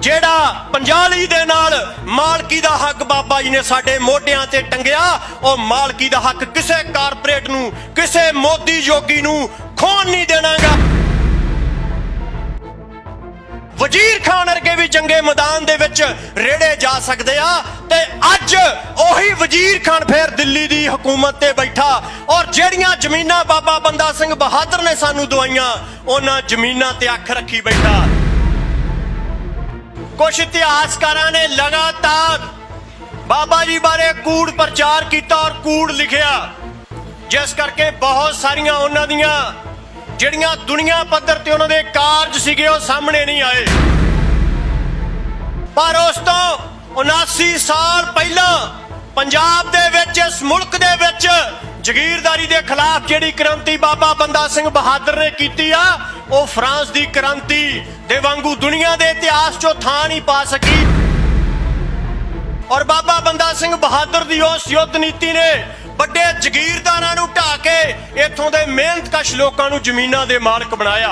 ਜਿਹੜਾ ਪੰਜਾਲੀ ਦੇ ਨਾਲ ਮਾਲਕੀ ਦਾ ਹੱਕ ਬਾਬਾ ਜੀ ਨੇ ਸਾਡੇ ਮੋਢਿਆਂ ਤੇ ਟੰਗਿਆ, ਉਹ ਮਾਲਕੀ ਦਾ ਹੱਕ ਕਿਸੇ ਕਾਰਪੋਰੇਟ ਨੂੰ, ਕਿਸੇ ਮੋਦੀ ਜੋਗੀ ਨੂੰ ਖੋਣ ਨਹੀਂ ਦੇਣਾਗਾ। ਵਜ਼ੀਰ ਖਾਨ ਵਰਗੇ ਵੀ ਜੰਗੇ ਮੈਦਾਨ ਦੇ ਵਿੱਚ ਰੇੜੇ ਜਾ ਸਕਦੇ ਆ, ਤੇ ਅੱਜ ਉਹੀ ਵਜ਼ੀਰ ਖਾਨ ਫੇਰ ਦਿੱਲੀ ਦੀ ਹਕੂਮਤ ਤੇ ਬੈਠਾ, ਔਰ ਜਿਹੜੀਆਂ ਜ਼ਮੀਨਾਂ ਬਾਬਾ ਬੰਦਾ ਸਿੰਘ ਬਹਾਦਰ ਨੇ ਸਾਨੂੰ ਦਵਾਈਆਂ, ਉਹਨਾਂ ਜ਼ਮੀਨਾਂ ਤੇ ਅੱਖ ਰੱਖੀ ਬੈਠਾ। कुछ इतिहासकारों ने लगातार बाबा जी बारे कूड़ प्रचार किया और कूड़ लिखिया, जिस करके बहुत सारिया उन्हां दियां जिहड़ियां दुनिया पद्धर ते उन्हां दे कारज सीगे वो सामने नहीं आए। पर उस तो 79 साल पहला पंजाब दे विच, इस मुल्क दे विच जगीरदारी दे खिलाफ जिहड़ी क्रांति बाबा बंदा सिंह बहादुर ने कीती आ, वो फ्रांस दी क्रांति दे वांगू दुनिया दे इतिहास चो थां नहीं पा सकी। और बाबा बंदा सिंह बहादुर दी उस युद्ध नीति ने बड़े जगीरदारां नूं ढा के इत्थों दे मेहनतकश लोकां नूं ज़मीनां दे मालक बनाया।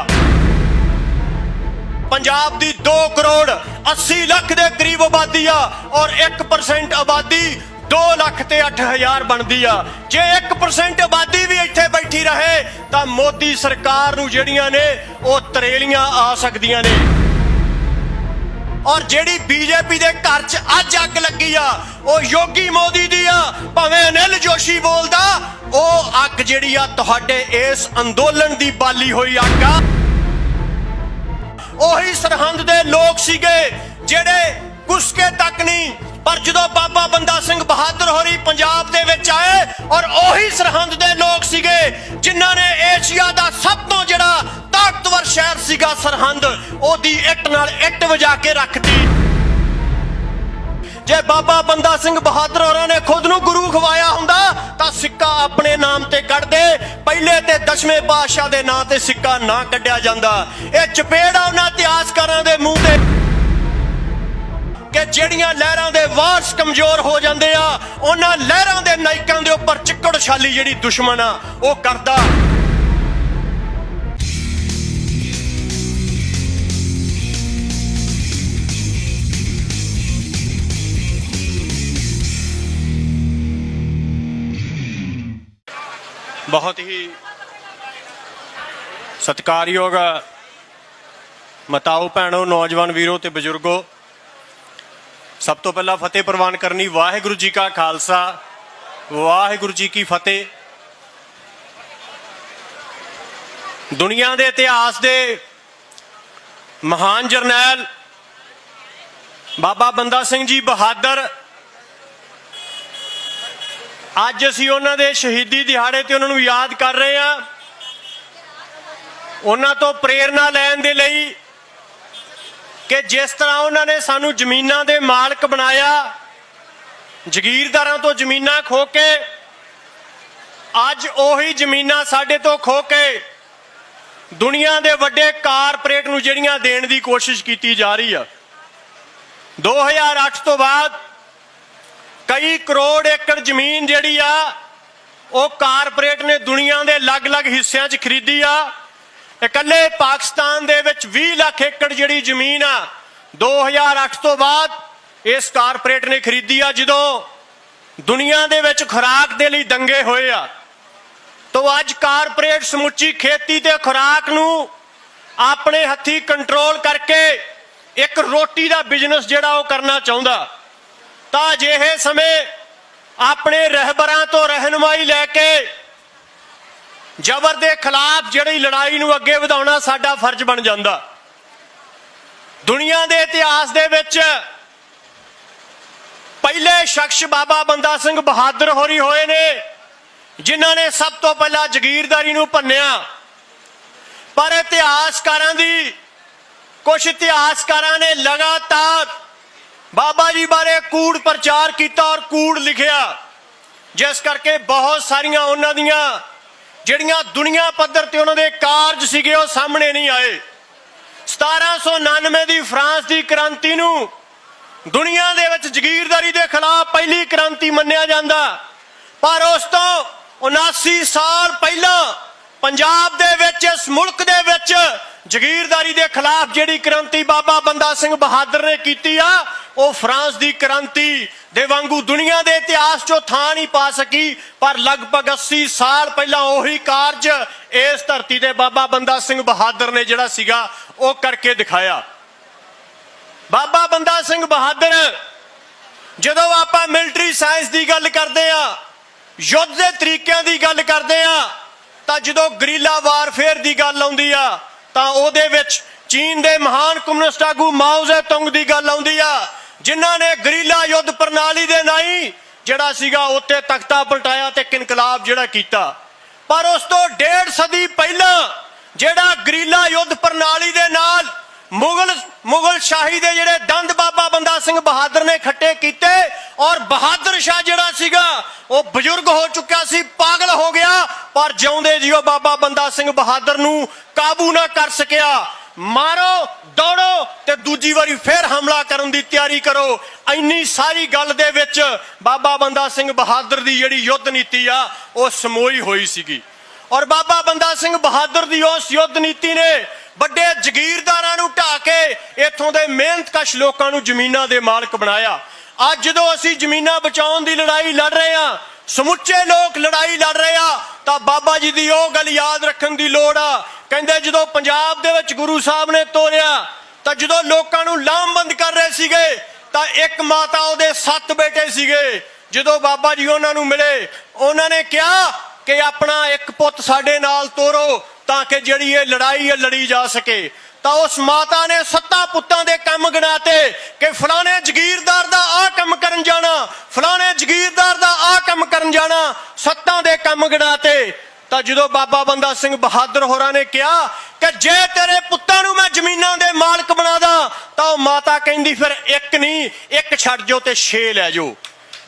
पंजाब दी 2 करोड़ 80 लाख दे करीब आबादी आ, और 1% आबादी 2 लाख ते 8,000 बनती आ। जे 1% आबादी भी इत्थे बैठी रहे तो मोदी सरकार नूं जिहड़ियां ने वो तरेलियां आ सकदियां ने। और जिहड़ी बीजेपी दे घर च अज अग लगी आ, वो योगी मोदी दी आ, भावें अनिल जोशी बोलदा, वो अग जिहड़ी आ तुहाडे इस अंदोलन दी बाली होई अग आ। ओही सरहंद दे लोग सीगे जिहड़े कुसके तक नहीं, पर जो बाबा बंदा सिंह बहादुर होरी पंजाब दे विच आए, और ओही सरहंद दे लोग सीगे जिन्हां ने एशिया दा सब तो जिहड़ा ताकतवर शहर सीगा सरहंद, ओदी इट नाल इट वजा के रखती। जे बाबा बंदा सिंह बहादुर होरां ने खुद नूं गुरु खवाया हुंदा तां सिक्का अपने नाम ते कढ दे, पहले ते 10वें पातशाह दे नाम ते सिक्का ना कढिया जांदा। इह चपेड़ आ उन्हां इतिहासकारां दे मूंह ते कि ਜਿਹੜੀਆਂ लहरां दे वारस कमजोर हो जाते आ, उन्हां लहरां दे नायकां दे उपर चिक्कड़ छाली जिहड़ी दुश्मन आ वो करदा। बहुत ही सत्कारयोग मताओ भैणों, नौजवान वीरों ते बजुर्गों, सब तो पहला फतेह प्रवान करनी वाहिगुरू जी का खालसा, वाहिगुरू जी की फतेह। दुनिया के इतिहास के महान जरनैल बाबा बंदा सिंह जी बहादुर, अज असीं उन्हां दे शहीदी दिहाड़े ते उन्हां नूं याद कर रहे हैं। उन्हां तो प्रेरणा लैण दे लई कि जिस तरह उन्होंने सानू जमीनां दे मालक बनाया, जगीरदारां तो जमीनां खो के अज ओही जमीनां साडे तो खो के दुनिया दे वड्डे कारपोरेट नूं जिहड़ियां देण दी कोशिश कीती जा रही है। 2008 तो बाद कई करोड़ एकड़ जमीन जिहड़ी आ वो कारपोरेट ने दुनिया दे अलग-अलग हिस्सिਆਂ 'ਚ खरीदी आ। इकल्ले पाकिस्तान दे विच 20 लाख एकड़ जिहड़ी जमीन आ 2008 तो बाद इस कारपोरेट ने खरीदी आ। जदों दुनिया दे विच खुराक दे लई दंगे होए आ, तो अज कारपोरेट समुची खेती ते खुराक नूं अपने हत्थी कंट्रोल करके एक रोटी दा बिजनेस जिहड़ा वो करना चाहुंदा। तां अजिहे समय अपने रहबरां तो रहनुमाई लैके जबर दे खिलाफ जिहड़ी लड़ाई नूं अगे वधाउणा साडा फर्ज बन जांदा। दुनिया दे इतिहास दे विच पहले शख्स बाबा बंदा सिंह बहादुर होरी होए ने, जिन्हां ने सब तो पहला जगीरदारी नूं भन्निया। पर इतिहासकारां दी कुछ इतिहासकारां ने लगातार बाबा जी बारे कूड़ प्रचार किया और कूड़ लिखिया, जिस करके बहुत सारिया उन्हां दियां जिहड़ियां दुनिया पद्धर ते उन्हां दे कारज सीगे वो सामने नहीं आए। 1799 दी फ्रांस दी क्रांति नूं दुनिया दे विच जगीरदारी दे खिलाफ पहली क्रांति मन्निया जांदा, पर उस तो 79 साल पहला पंजाब दे विच, इस मुल्क दे विच जगीरदारी के खिलाफ जिहड़ी क्रांति बाबा बंदा सिंह बहादुर ने कीती आ, वो फ्रांस की क्रांति दे वांगू दुनिया के इतिहास चो थां नहीं पा सकी। पर लगभग 80 साल पहला उही कारज इस धरती ते बाबा बंदा सिंह बहादुर ने जिहड़ा सीगा वो करके दिखाया। बाबा बंदा सिंह बहादुर जदों आपां मिलिटरी साइंस की गल करते हैं, युद्ध के तरीकों की गल करते हैं, तो जदों गरीला वारफेयर की गल आउंदी आ तां उहदे विच चीन के महान कम्युनिस्ट आगू माओ ज़ेतुंग की गल आउंदी आ, जिन्हां ने गरीला युद्ध प्रणाली दे नाई जिहड़ा सीगा उत्ते तख्ता पलटाया ते इनकलाब जिहड़ा कीता। पर उस तो 1.5 सदी पहला जिहड़ा गरीला युद्ध प्रणाली दे नाल मुगल शाही दे जिहड़े दंद बाबा बंदा सिंह बहादुर ने खट्टे कीते, और बहादुर शाह जिहड़ा सीगा वो बजुर्ग हो चुका सी, पागल हो गया, पर जिउंदे जियो बाबा बंदा सिंह बहादुर नूं काबू ना कर सकिया। मारो दौड़ो ते दूजी वारी फिर हमला करन दी तैयारी करो। इन्नी सारी गल दे विच बाबा बंदा सिंह बहादुर दी जिहड़ी युद्ध नीति आ वो समोई होई सीगी। और बाबा बंदा सिंह बहादुर दी उस युद्ध नीति ने बड़े जगीरदारां नूं ढा के इत्थों दे मेहनतकश लोकां नूं जमीनां दे मालक बनाया। अज जदों असीं जमीनां बचाउण दी लड़ाई लड़ रहे हां, समुचे लोग लड़ाई लड़ रहे आ, तां बाबा जी दी ओह गल याद रखण दी लोड़ आ। कहंदे जदों पंजाब दे विच गुरु साहब ने तोरिया तां जदों लोकां नूं लामबंद कर रहे सीगे तां एक माता उहदे 7 बेटे सीगे। जदों बाबा जी उहनां नूं मिले, उहनां ने कहा कि अपना एक पुੱਤ साडे नाल तोरो ताकि जिहड़ी ये लड़ाई है लड़ी जा सके। तो उस माता ने 7 पुत्तां दे काम गिनाते कि फलाने जगीरदार दा आ काम करन जाना, फलाने जगीरदार दा आ काम करन जाना, 7 दे काम गिनाते। तो जदों बाबा बंदा सिंह बहादुर होरां ने कहा कि जे तेरे पुत्तां नूं मैं जमीनां दे मालक बना दा, तो माता कहंदी फिर एक नहीं, एक छड्ड जो ते 6 लै जाओ।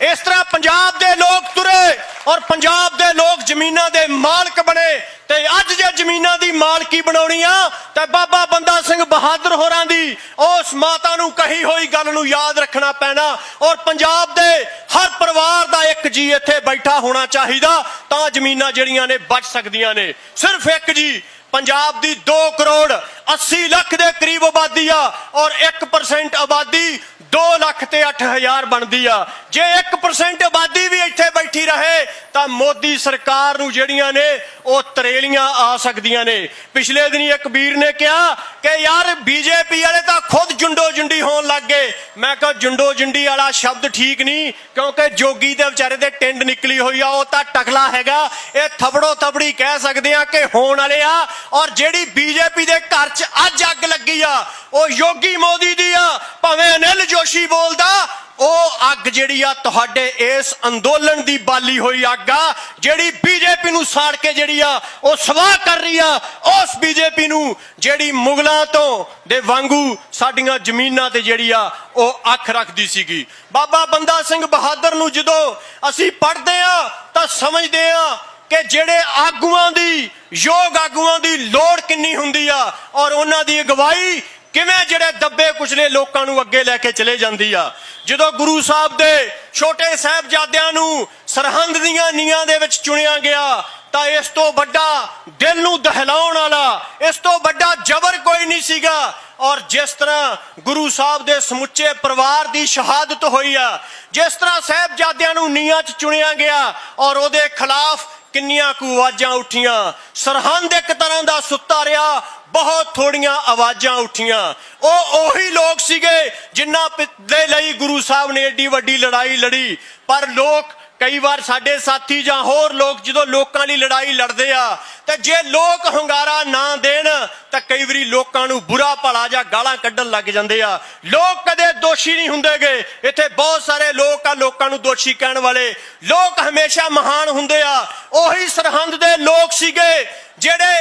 इस तरह पंजाब दे लोग तुरे और पंजाब दे लोग जमीनां दे मालक बने। ते अज जे जमीनां दी मालकी बनाउणी आ ते बाबा बंदा सिंह बहादुर होरां दी उस माता नूं कही होई गल नूं याद रखना पैना। और पंजाब दे हर परिवार दा एक जी इत्थे बैठा होना चाहिदा तां जमीनां जिहड़ियां ने बच सकदियां ने। सिर्फ एक जी पंजाब दी 2 करोड़ 80 लख दे करीब आबादी आ और 1% आबादी 2 लाख ते 8,000 बनदी आ। जे 1% आबादी भी इत्थे बैठी रहे तां मोदी सरकार नूं जिहड़ियां ने वो तरेलियां आ सकदियां ने। पिछले दिन एक वीर ने कहा कि यार बीजेपी वाले तां खुद जुंडो जुंडी होण लग गए। मैं कहा जुंडो जुंडी वाला शब्द ठीक नहीं, क्योंकि जोगी दे विचारे दे टिंड निकली हुई आ, वो तां टकला हैगा। ये थबड़ो थबड़ी कह सकदे आ कि होण वाले आ। और जिहड़ी बीजेपी दे घर च अज अग लगी आ वो योगी मोदी दी आ। भावें अनिल जोशी बोलदा, ਉਹ ਅੱਗ ਜਿਹੜੀ ਆ ਤੁਹਾਡੇ ਇਸ ਅੰਦੋਲਨ ਦੀ ਬਾਲੀ ਹੋਈ ਅੱਗ ਆ ਜਿਹੜੀ ਬੀਜੇਪੀ ਨੂੰ ਸਾੜ ਕੇ ਜਿਹੜੀ ਆ ਉਹ ਸਵਾਹ ਕਰ ਰਹੀ ਆ। ਉਸ ਬੀਜੇਪੀ ਨੂੰ ਜਿਹੜੀ ਮੁਗਲਾਂ ਤੋਂ ਦੇ ਵਾਂਗੂ ਸਾਡੀਆਂ ਜ਼ਮੀਨਾਂ ਤੇ ਜਿਹੜੀ ਆ ਉਹ ਅੱਖ ਰੱਖਦੀ ਸੀਗੀ। ਬਾਬਾ ਬੰਦਾ ਸਿੰਘ ਬਹਾਦਰ ਨੂੰ ਜਦੋਂ ਅਸੀਂ ਪੜ੍ਹਦੇ ਆ ਤਾਂ ਸਮਝਦੇ ਆ ਕਿ ਜਿਹੜੇ ਆਗੂਆਂ ਦੀ ਯੋਗ ਆਗੂਆਂ ਦੀ ਲੋੜ ਕਿੰਨੀ ਹੁੰਦੀ ਆ ਔਰ ਉਹਨਾਂ ਦੀ ਅਗਵਾਈ ਕਿਵੇਂ ਜਿਹੜੇ ਦੱਬੇ ਕੁਚਲੇ ਲੋਕਾਂ ਨੂੰ ਅੱਗੇ ਲੈ ਕੇ ਚਲੇ ਜਾਂਦੀ ਆ। ਜਦੋਂ ਗੁਰੂ ਸਾਹਿਬ ਦੇ ਛੋਟੇ ਸਾਹਿਬਜ਼ਾਦਿਆਂ ਨੂੰ ਸਰਹੰਦ ਦੀਆਂ ਨੀਹਾਂ ਦੇ ਵਿੱਚ ਚੁਣਿਆ ਗਿਆ ਤਾਂ ਇਸ ਤੋਂ ਵੱਡਾ ਦਿਲ ਨੂੰ ਦਹਿਲਾਉਣ ਵਾਲਾ, ਇਸ ਤੋਂ ਵੱਡਾ ਜ਼ਬਰ ਕੋਈ ਨਹੀਂ ਸੀਗਾ। ਔਰ ਜਿਸ ਤਰ੍ਹਾਂ ਗੁਰੂ ਸਾਹਿਬ ਦੇ ਸਮੁੱਚੇ ਪਰਿਵਾਰ ਦੀ ਸ਼ਹਾਦਤ ਹੋਈ ਆ, ਜਿਸ ਤਰ੍ਹਾਂ ਸਾਹਿਬਜ਼ਾਦਿਆਂ ਨੂੰ ਨੀਹਾਂ 'ਚ ਚੁਣਿਆ ਗਿਆ ਔਰ ਉਹਦੇ ਖਿਲਾਫ ਕਿੰਨੀਆਂ ਕੁ ਆਵਾਜ਼ਾਂ ਉੱਠੀਆਂ। ਸਰਹੰਦ ਇੱਕ ਤਰ੍ਹਾਂ ਦਾ ਸੁੱਤਾ ਰਿਹਾ, बहुत थोड़ियां आवाजां उठियां। ओही लोग सीगे जिन्हां दे लई गुरु साहब ने एडी वड्डी लड़ाई लड़ी। पर लोग कई बार साडे साथी जां होर लोग जदों लोकां लई लड़ाई लड़दे आ ते जे लोग हंगारा ना देण तां कई वारी लोकां नूं बुरा भला जां गालां कड्ढण लग जांदे आ। लोग कदे दोषी नहीं हुंदेगे। इत्थे बहुत सारे लोग आ लोकां नूं दोषी कहण वाले। लोग हमेशा महान हुंदे आ। ओही सरहंद दे लोग सीगे जिहड़े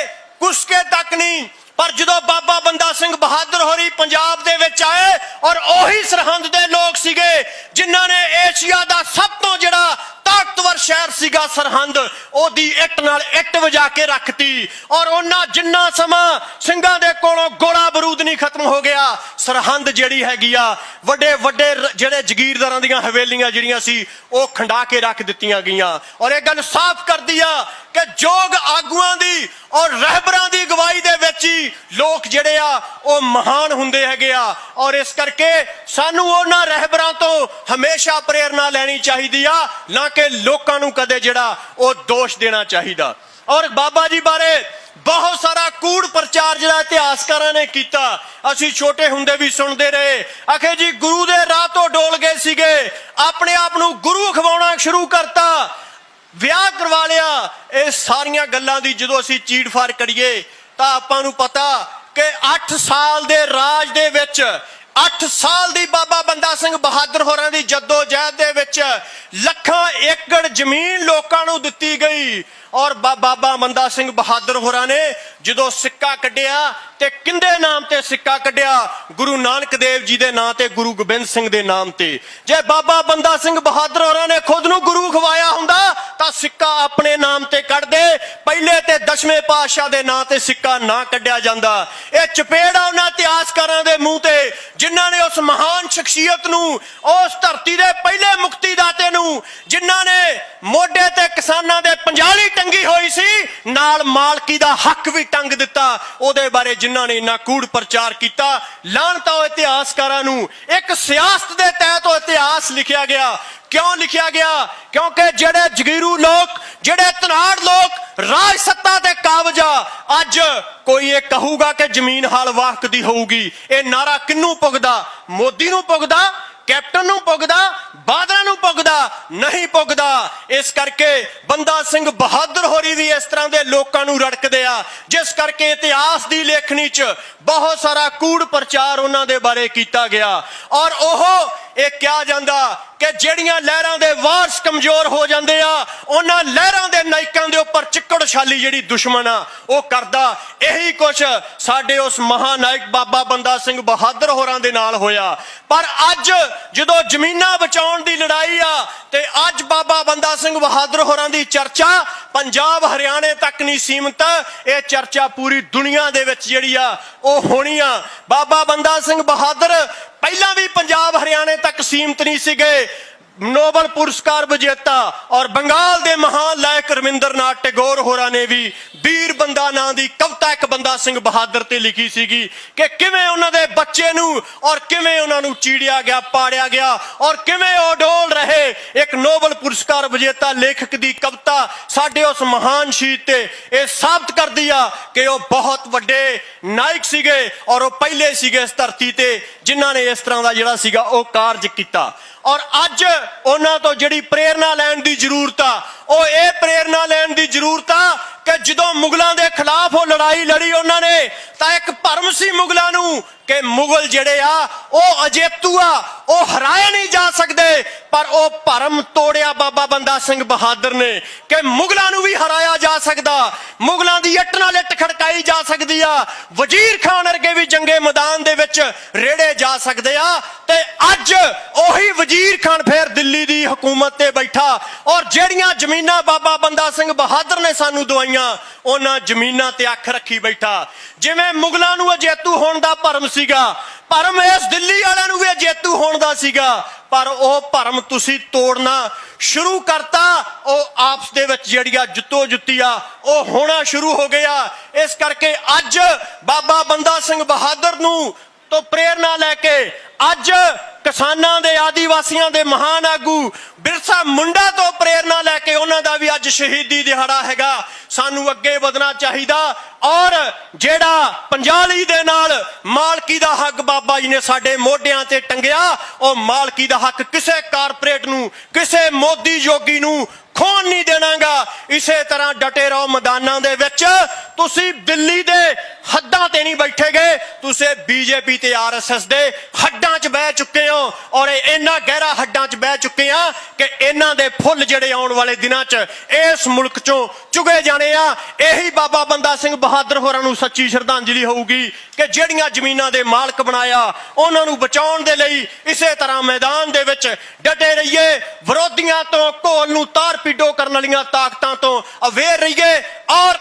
कुसके तक नहीं, पर जदों बाबा बंदा सिंह बहादुर होरी पंजाब दे विच आए और ओही सरहंद दे लोग सीगे जिन्हां ने एशिया दा सब तो जिहड़ा ताकतवर शहर सीगा सरहंद ओदी इट नाल इट वजा के रखती। और उन्हां जिन्ना समा ਸਿੰਘਾਂ ਦੇ ਕੋਲੋਂ गोला बरूद नहीं खत्म हो गया, सरहंद जिहड़ी हैगी आ ਵੱਡੇ ਵੱਡੇ ਜਿਹੜੇ ਜ਼ਗੀਰਦਾਰਾਂ ਦੀਆਂ ਹਵੇਲੀਆਂ ਜਿਹੜੀਆਂ ਸੀ ਉਹ ਖੰਡਾ ਕੇ ਰੱਖ ਦਿੱਤੀਆਂ ਗਈਆਂ। ਔਰ ਇਹ ਗੱਲ ਸਾਫ਼ ਕਰਦੀ ਆ ਕਿ ਯੋਗ ਆਗੂਆਂ ਦੀ ਔਰ ਰਹਿਬਰਾਂ ਦੀ ਅਗਵਾਈ ਦੇ ਵਿੱਚ ਹੀ ਲੋਕ ਜਿਹੜੇ ਆ ਉਹ ਮਹਾਨ ਹੁੰਦੇ ਹੈਗੇ ਆ। ਔਰ ਇਸ ਕਰਕੇ ਸਾਨੂੰ ਉਹਨਾਂ ਰਹਿਬਰਾਂ ਤੋਂ ਹਮੇਸ਼ਾ ਪ੍ਰੇਰਨਾ ਲੈਣੀ ਚਾਹੀਦੀ ਆ, ਨਾ ਕਿ ਲੋਕਾਂ ਨੂੰ ਕਦੇ ਜਿਹੜਾ ਉਹ ਦੋਸ਼ ਦੇਣਾ ਚਾਹੀਦਾ। ਔਰ ਬਾਬਾ ਜੀ ਬਾਰੇ ਬਹੁਤ ਸਾਰਾ ਕੂੜ ਪ੍ਰਚਾਰ ਜਿਹੜਾ ਇਤਿਹਾਸਕਾਰਾਂ ਨੇ ਕੀਤਾ, ਅਸੀਂ ਛੋਟੇ ਹੁੰਦੇ ਵੀ ਸੁਣਦੇ ਰਹੇ। ਆਖੇ ਜੀ ਗੁਰੂ ਦੇ ਰਾਹ ਤੋਂ ਡੋਲ ਗਏ ਸੀਗੇ, ਆਪਣੇ ਆਪ ਨੂੰ ਗੁਰੂ ਖਵਾਉਣਾ ਸ਼ੁਰੂ ਕਰਤਾ, ਵਿਆਹ ਕਰਵਾ ਲਿਆ। ਇਹ ਸਾਰੀਆਂ ਗੱਲਾਂ ਦੀ ਜਦੋਂ ਅਸੀਂ ਚੀੜ-ਫਾੜ ਕਰੀਏ ਤਾਂ ਆਪਾਂ ਨੂੰ ਪਤਾ ਕਿ 8 ਸਾਲ ਦੇ ਰਾਜ ਦੇ ਵਿੱਚ 8 ਸਾਲ ਦੀ ਬਾਬਾ ਬੰਦਾ ਸਿੰਘ ਬਹਾਦਰ ਹੋਰਾਂ ਦੀ ਜੱਦੋ-ਜਹਿਦ ਦੇ ਵਿੱਚ ਲੱਖਾਂ ਏਕੜ ਜ਼ਮੀਨ ਲੋਕਾਂ ਨੂੰ ਦਿੱਤੀ ਗਈ। ਔਰ ਬਾਬਾ ਬੰਦਾ ਸਿੰਘ ਬਹਾਦਰ ਹੋਰਾਂ ਨੇ ਜਦੋਂ ਸਿੱਕਾ ਕੱਢਿਆ ਤੇ ਕਿੰਦੇ ਨਾਮ ਤੇ ਸਿੱਕਾ ਕੱਢਿਆ? ਗੁਰੂ ਨਾਨਕ ਦੇਵ ਜੀ ਦੇ ਨਾਂ ਤੇ, ਗੁਰੂ ਗੋਬਿੰਦ ਸਿੰਘ ਦੇ ਨਾਮ ਤੇ। ਜੇ ਬਾਬਾ ਬੰਦਾ ਸਿੰਘ ਬਹਾਦਰ ਹੋਰਾਂ ਨੇ ਖੁਦ ਨੂੰ ਗੁਰੂ ਖਵਾਇਆ ਹੁੰਦਾ ਤਾਂ ਸਿੱਕਾ ਆਪਣੇ ਨਾਮ ਤੇ ਕੱਢਦੇ, ਪਹਿਲੇ ਤੇ 10ਵੇਂ ਪਾਤਸ਼ਾਹ ਦੇ ਨਾਂ ਤੇ ਸਿੱਕਾ ਨਾ ਕੱਢਿਆ ਜਾਂਦਾ। ਇਹ ਚਪੇੜਾ ਉਹਨਾਂ ਇਤਿਹਾਸਕਾਰਾਂ ਦੇ ਮੂੰਹ ਤੇ ਜਿਨ੍ਹਾਂ ਨੇ ਉਸ ਮਹਾਨ ਸ਼ਖਸੀਅਤ ਨੂੰ, ਉਸ ਧਰਤੀ ਦੇ ਪਹਿਲੇ ਮੁਕਤੀਦਾਤੇ ਨੂੰ, ਜਿਨ੍ਹਾਂ ਨੇ ਮੋਢੇ ਤੇ ਕਿਸਾਨਾਂ ਦੇ ਪੰਜਾਲੀ ਟੰਗੀ ਹੋਈ ਸੀ, ਨਾਲ ਮਾਲਕੀ ਦਾ ਹੱਕ ਵੀ ਟੰਗ ਦਿੱਤਾ, ਉਹਦੇ ਬਾਰੇ ਜਿਨ੍ਹਾਂ ਨੇ ਇੰਨਾ ਕੂੜ ਪ੍ਰਚਾਰ ਕੀਤਾ। ਲਾਹਨਤਾਂ ਉਹ ਇਤਿਹਾਸਕਾਰਾਂ ਨੂੰ। ਇੱਕ ਸਿਆਸਤ ਦੇ ਤਹਿਤ ਉਹ ਇਤਿਹਾਸ ਲਿਖਿਆ ਗਿਆ। ਕਿਉਂ ਲਿਖਿਆ ਗਿਆ? ਕਿਉਂਕਿ ਜਿਹੜੇ ਜਗੀਰੂ ਲੋਕ, ਜਿਹੜੇ ਧਨਾੜ ਲੋਕ ਰਾਜ ਸੱਤਾ ਤੇ ਕਾਬਜ ਆ, ਅੱਜ ਕੋਈ ਇਹ ਕਹੂਗਾ ਕਿ ਜ਼ਮੀਨ ਹਾਲ ਵਾਹਕ ਦੀ ਹੋਊਗੀ, ਇਹ ਨਾਰਾ ਕਿਹਨੂੰ ਪੁੱਗਦਾ? ਮੋਦੀ ਨੂੰ ਪੁੱਗਦਾ? ਕੈਪਟਨ ਨੂੰ ਪੁੱਗਦਾ? ਬਾਦਲਾਂ ਨੂੰ ਪੁੱਗਦਾ? ਨਹੀਂ ਪੁੱਗਦਾ। ਇਸ ਕਰਕੇ ਬੰਦਾ ਸਿੰਘ ਬਹਾਦਰ ਹੋਰੀ ਵੀ ਇਸ ਤਰ੍ਹਾਂ ਦੇ ਲੋਕਾਂ ਨੂੰ ਰੜਕਦੇ ਆ, ਜਿਸ ਕਰਕੇ ਇਤਿਹਾਸ ਦੀ ਲੇਖਣੀ 'ਚ ਬਹੁਤ ਸਾਰਾ ਕੂੜ ਪ੍ਰਚਾਰ ਉਹਨਾਂ ਦੇ ਬਾਰੇ ਕੀਤਾ ਗਿਆ। ਔਰ ਉਹ ਇਹ ਕਿਹਾ ਜਾਂਦਾ ਕਿ ਜਿਹੜੀਆਂ ਲਹਿਰਾਂ ਦੇ ਵਾਰਸ ਕਮਜ਼ੋਰ ਹੋ ਜਾਂਦੇ ਆ, ਉਹਨਾਂ ਲਹਿਰਾਂ ਦੇ ਨਾਇਕਾਂ ਦੇ ਉੱਪਰ ਚਿੱਕੜ ਛਾਲੀ ਜਿਹੜੀ ਦੁਸ਼ਮਣ ਆ ਉਹ ਕਰਦਾ। ਇਹੀ ਕੁਛ ਸਾਡੇ ਉਸ ਮਹਾਨਾਇਕ ਬਾਬਾ ਬੰਦਾ ਸਿੰਘ ਬਹਾਦਰ ਹੋਰਾਂ ਦੇ ਨਾਲ ਹੋਇਆ। ਪਰ ਅੱਜ ਜਦੋਂ ਜ਼ਮੀਨਾਂ ਬਚਾਉਣ ਦੀ ਲੜਾਈ ਆ ਤੇ ਅੱਜ ਬਾਬਾ ਬੰਦਾ ਸਿੰਘ ਬਹਾਦਰ ਹੋਰਾਂ ਦੀ ਚਰਚਾ ਪੰਜਾਬ ਹਰਿਆਣੇ ਤੱਕ ਨਹੀਂ ਸੀਮਤ, ਇਹ ਚਰਚਾ ਪੂਰੀ ਦੁਨੀਆ ਦੇ ਵਿੱਚ ਜਿਹੜੀ ਆ ਉਹ ਹੋਣੀ ਆ। ਬਾਬਾ ਬੰਦਾ ਸਿੰਘ ਬਹਾਦਰ ਪਹਿਲਾਂ ਵੀ ਪੰਜਾਬ ਹਰਿਆਣੇ ਤੱਕ ਸੀਮਤ ਨਹੀਂ ਸੀਗੇ। ਨੋਬਲ ਪੁਰਸਕਾਰ ਵਿਜੇਤਾ ਔਰ ਬੰਗਾਲ ਦੇ ਮਹਾਨ ਲਾਇਕ ਰਵਿੰਦਰਨਾਥ ਟੈਗੋਰ ਹੋਰਾਂ ਨੇ ਵੀ ਵੀਰ ਬੰਦਾ ਨਾਂ ਦੀ ਕਵਿਤਾ ਇੱਕ ਬੰਦਾ ਸਿੰਘ ਬਹਾਦਰ ਤੇ ਲਿਖੀ ਸੀਗੀ ਕਿ ਕਿਵੇਂ ਉਹਨਾਂ ਦੇ ਬੱਚੇ ਨੂੰ ਔਰ ਕਿਵੇਂ ਉਹਨਾਂ ਨੂੰ ਚੀੜਿਆ ਗਿਆ, ਪਾੜਿਆ ਗਿਆ, ਔਰ ਕਿਵੇਂ ਉਹ ਡੋਲ ਰਹੇ। ਇੱਕ ਨੋਬਲ ਪੁਰਸਕਾਰ ਵਿਜੇਤਾ ਲੇਖਕ ਦੀ ਕਵਿਤਾ ਸਾਡੇ ਉਸ ਮਹਾਨ ਸ਼ਹੀਦ ਤੇ ਇਹ ਸਾਬਤ ਕਰਦੀ ਆ ਕਿ ਉਹ ਬਹੁਤ ਵੱਡੇ ਨਾਇਕ ਸੀਗੇ ਔਰ ਉਹ ਪਹਿਲੇ ਸੀਗੇ ਇਸ ਧਰਤੀ ਤੇ ਜਿਨ੍ਹਾਂ ਨੇ ਇਸ ਤਰ੍ਹਾਂ ਦਾ ਜਿਹੜਾ ਸੀਗਾ ਉਹ ਕਾਰਜ ਕੀਤਾ। ਔਰ ਅੱਜ ਉਹਨਾਂ ਤੋਂ ਜਿਹੜੀ ਪ੍ਰੇਰਨਾ ਲੈਣ ਦੀ ਜ਼ਰੂਰਤ ਆ, ਉਹ ਇਹ ਪ੍ਰੇਰਨਾ ਲੈਣ ਦੀ ਜ਼ਰੂਰਤ ਆ ਕਿ ਜਦੋਂ ਮੁਗਲਾਂ ਦੇ ਖਿਲਾਫ ਉਹ ਲੜਾਈ ਲੜੀ ਉਹਨਾਂ ਨੇ, ਤਾਂ ਇੱਕ ਭਰਮ ਸੀ ਮੁਗਲਾਂ ਨੂੰ ਕਿ ਮੁਗਲ ਜਿਹੜੇ ਆ ਉਹ ਅਜੇਤੂ ਆ, ਉਹ ਹਰਾਏ ਨਹੀਂ ਜਾ ਸਕਦੇ। ਪਰ ਉਹ ਭਰਮ ਤੋੜਿਆ ਬਾਬਾ ਬੰਦਾ ਸਿੰਘ ਬਹਾਦਰ ਨੇ ਕਿ ਮੁਗਲਾਂ ਨੂੰ ਵੀ ਹਰਾਇਆ ਜਾ ਸਕਦਾ, ਮੁਗਲਾਂ ਦੀ ਇੱਟ ਨਾਲ ਇੱਟ ਖੜਕਾਈ ਜਾ ਸਕਦੀ ਆ, ਵਜ਼ੀਰ ਖਾਨ ਵਰਗੇ ਵੀ ਜੰਗੇ ਮੈਦਾਨ ਦੇ ਵਿੱਚ ਰੇੜੇ ਜਾ ਸਕਦੇ ਆ। ਤੇ ਅੱਜ ਉਹੀ ਵਜ਼ੀਰ ਖਾਨ ਫੇਰ ਦਿੱਲੀ ਦੀ ਹਕੂਮਤ ਤੇ ਬੈਠਾ ਔਰ ਜਿਹੜੀਆਂ ਜ਼ਮੀਨਾਂ ਬਾਬਾ ਬੰਦਾ ਸਿੰਘ ਬਹਾਦਰ ਨੇ ਸਾਨੂੰ ਦਵਾਈਆਂ, ਉਹਨਾਂ ਜ਼ਮੀਨਾਂ ਤੇ ਅੱਖ ਰੱਖੀ ਬੈਠਾ। ਜਿਵੇਂ ਮੁਗਲਾਂ ਨੂੰ ਅਜੇਤੂ ਹੋਣ ਦਾ ਭਰਮ ਸੀਗਾ, ਭਰਮ ਇਸ ਦਿੱਲੀ ਵਾਲਿਆਂ ਨੂੰ ਵੀ ਅਜੇਤੂ ਹੋਣ ਦਾ ਸੀਗਾ, ਪਰ ਉਹ ਭਰਮ ਤੁਸੀਂ ਤੋੜਨਾ ਸ਼ੁਰੂ ਕਰਤਾ। ਉਹ ਆਪਸ ਦੇ ਵਿੱਚ ਜਿਹੜੀ ਆ ਜੁੱਤੋ ਜੁੱਤੀ ਆ ਉਹ ਹੋਣਾ ਸ਼ੁਰੂ ਹੋ ਗਿਆ। ਇਸ ਕਰਕੇ ਅੱਜ ਬਾਬਾ ਬੰਦਾ ਸਿੰਘ ਬਹਾਦਰ ਨੂੰ ਤੋਂ ਪ੍ਰੇਰਨਾ ਲੈ ਕੇ ਅੱਜ ਕਿਸਾਨਾਂ ਦੇ, ਆਦੀਵਾਸੀਆਂ ਦੇ ਮਹਾਨ ਆਗੂ ਬਿਰਸਾ ਮੁੰਡਾ ਤੋਂ ਪ੍ਰੇਰਨਾ ਲੈ ਕੇ ਉਹਨਾਂ ਦਾ ਵੀ ਅੱਜ ਸ਼ਹੀਦੀ ਦਿਹਾੜਾ ਹੈਗਾ। ਸਾਨੂੰ ਅੱਗੇ ਵਧਣਾ ਚਾਹੀਦਾ ਔਰ ਜਿਹੜਾ ਪੰਜਾਲੀ ਦੇ ਨਾਲ ਮਾਲਕੀ ਦਾ ਹੱਕ ਬਾਬਾ ਜੀ ਨੇ ਸਾਡੇ ਮੋਢਿਆਂ ਤੇ ਟੰਗਿਆ, ਉਹ ਮਾਲਕੀ ਦਾ ਹੱਕ ਕਿਸੇ ਕਾਰਪੋਰੇਟ ਨੂੰ, ਕਿਸੇ ਮੋਦੀ ਯੋਗੀ ਨੂੰ ਖੋਣ ਨਹੀਂ ਦੇਣਾਗਾ। ਇਸੇ ਤਰ੍ਹਾਂ ਡਟੇ ਰਹੋ ਮੈਦਾਨਾਂ ਦੇ ਵਿੱਚ। ਤੁਸੀਂ ਦਿੱਲੀ ਦੇ ਹੱਦਾਂ ਤੇ ਨਹੀਂ ਬੈਠੇ ਗਏ, ਤੁਸੀਂ ਬੀਜੇਪੀ ਤੇ ਆਰਐਸਐਸ ਦੇ ਹੱਡਾਂ 'ਚ ਬਹਿ ਚੁੱਕੇ ਹੋ ਔਰ ਇੰਨਾ ਗਹਿਰਾ ਹੱਡਾਂ 'ਚ ਬਹਿ ਚੁੱਕੇ ਆ ਕਿ ਇਹਨਾਂ ਦੇ ਫੁੱਲ ਜਿਹੜੇ ਆਉਣ ਵਾਲੇ ਦਿਨਾਂ 'ਚ ਇਸ ਮੁਲਕ 'ਚੋਂ ਚੁਗੇ ਜਾਣੇ ਆ। ਇਹੀ ਬਾਬਾ ਬੰਦਾ ਸਿੰਘ ਬਹਾਦਰ ਹੋਰਾਂ ਨੂੰ ਸੱਚੀ ਸ਼ਰਧਾਂਜਲੀ ਹੋਊਗੀ ਕਿ ਜਿਹੜੀਆਂ ਜ਼ਮੀਨਾਂ ਦੇ ਮਾਲਕ ਬਣਾਇਆ ਉਹਨਾਂ ਨੂੰ ਬਚਾਉਣ ਦੇ ਲਈ ਇਸੇ ਤਰ੍ਹਾਂ ਮੈਦਾਨ ਦੇ ਵਿੱਚ ਡਟੇ ਰਹੀਏ, ਵਿਰੋਧੀਆਂ ਤੋਂ, ਘੋਲ ਨੂੰ ਤਾਰ ਪੀਡੋ ਕਰਨ ਵਾਲੀਆਂ ਤਾਕਤਾਂ ਤੋਂ ਅਵੇਅਰ ਰਹੀਏ ਔਰ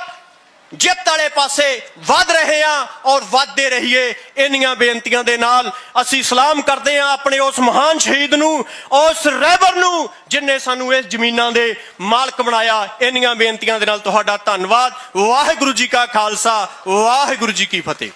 ਜਿੱਤ ਵਾਲੇ ਪਾਸੇ ਵੱਧ ਰਹੇ ਹਾਂ ਔਰ ਵੱਧਦੇ ਰਹੀਏ। ਇੰਨੀਆਂ ਬੇਨਤੀਆਂ ਦੇ ਨਾਲ ਅਸੀਂ ਸਲਾਮ ਕਰਦੇ ਹਾਂ ਆਪਣੇ ਉਸ ਮਹਾਨ ਸ਼ਹੀਦ ਨੂੰ, ਉਸ ਰਹਿਬਰ ਨੂੰ ਜਿਨ੍ਹਾਂ ਸਾਨੂੰ ਇਸ ਜ਼ਮੀਨਾਂ ਦੇ ਮਾਲਕ ਬਣਾਇਆ। ਇੰਨੀਆਂ ਬੇਨਤੀਆਂ ਦੇ ਨਾਲ ਤੁਹਾਡਾ ਧੰਨਵਾਦ। ਵਾਹਿਗੁਰੂ ਜੀ ਕਾ ਖਾਲਸਾ, ਵਾਹਿਗੁਰੂ ਜੀ ਕੀ ਫਤਿਹ।